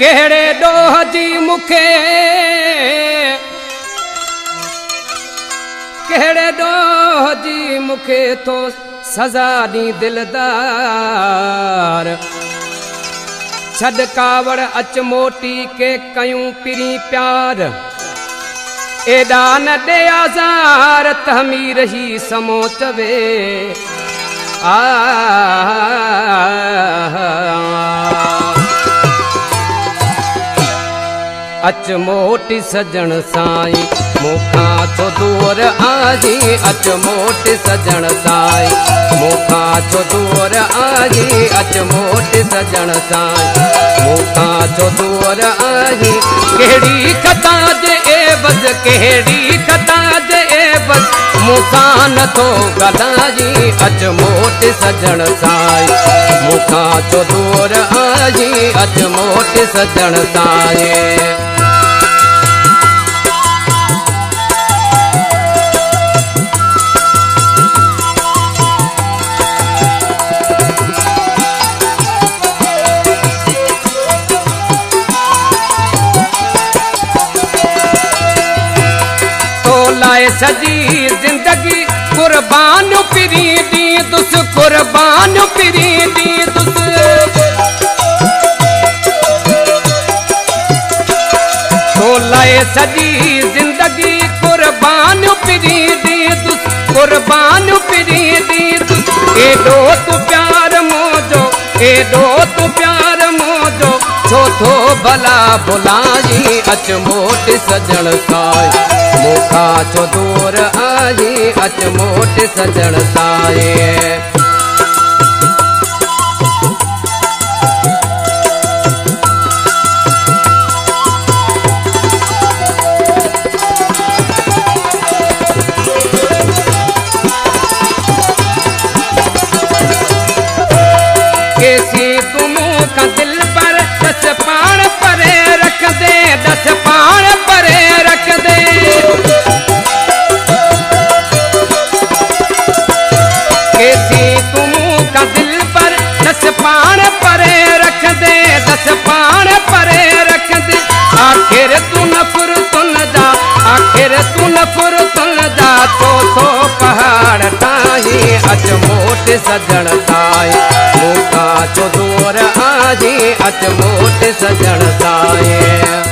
केड़े डोह जी मुखे केड़े डोह जी मुखे तो सजा दी दिलदार छड कावड़ अच मोटी के कयूं पिरी प्यार एडा न दे आज़ार तहमीर ही समो चवे अच मोटी सजण साईं मूंखां छो दूर आही अच मोटी सजण साईं मूंखां छो दूर आही अच मोटी सजण साईं मूंखां छो दूर आही कहिड़ी खता जे एवज़ कहिड़ी खता जे एवज़ मूंखां नथो ॻाल्हाई अच मोटी सजण साईं मूंखां छो दूर आही अच मोटी सजण साईं सजी जिंदगी कुर्बान पिरी दी तुस कुर्बान पिरी दी तुस तो लाए सजी जिंदगी कुर्बान पिरी दी तुस कुर्बान पिरी दी तुस एडो तू प्यार मोजो एडो तू प्यार मोजो छो थो भला भुलाई अच मोटी सजण साईं मूंखां छो दूर आही अच मोटी सजण साईं कैसी तुम का दिल पर दस पाण परे रख दे दस पाण परे रख दे कैसी तुम का दिल पर दस पाण परे रख दे दस पाण परे रख दे आखिर तू नफरतुन जा आखिर तू नफरतुन जा तो पहाड़ ताही अच मोटी सजण साईं मूंखां छो दूर आही अच मोटी सजण साईं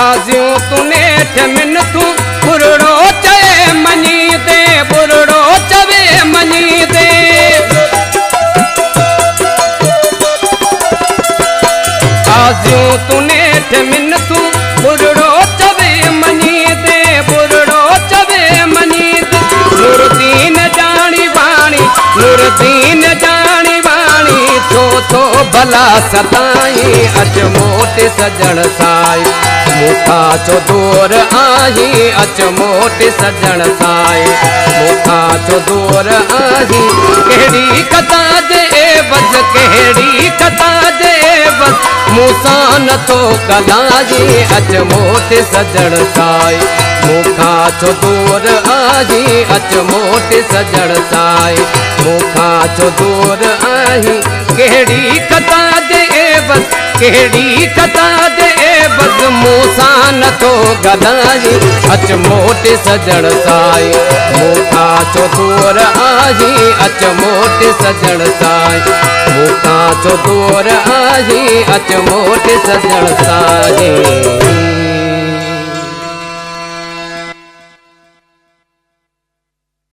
आजियूं तूने ठमिन तू बुरड़ो चए मनी दे बुरड़ो चवे मनी दे आजियूं तूने ठमिन तू बुरड़ो चवे मनी दे बुरड़ो चवे मनी दे नुरदीन जानी वाणी नुरदीन जानी वाणी थो भला सताई अच मोटी सजण साईं मूंखां छो दूर आही अच मोटी सजण साईं मूंखां छो दूर आही कहिड़ी कथा जे एवज़ कहिड़ी कथा जे एवज़ मूंसां नथो ॻाल्हाई अच मोटी सजण साईं मूंखां छो दूर आही अच मोटी सजण साईं मूंखां छो दूर आही कहिड़ी कथा जे एवज़ कहिड़ी कथा जे एवज़ मूंसां नथो ॻाल्हाई अच मोटी सजण साईं मूंखां छो दूर आही अच मोटी सजण साईं मूंखां छो दूर आही अच मोटी सजण साईं।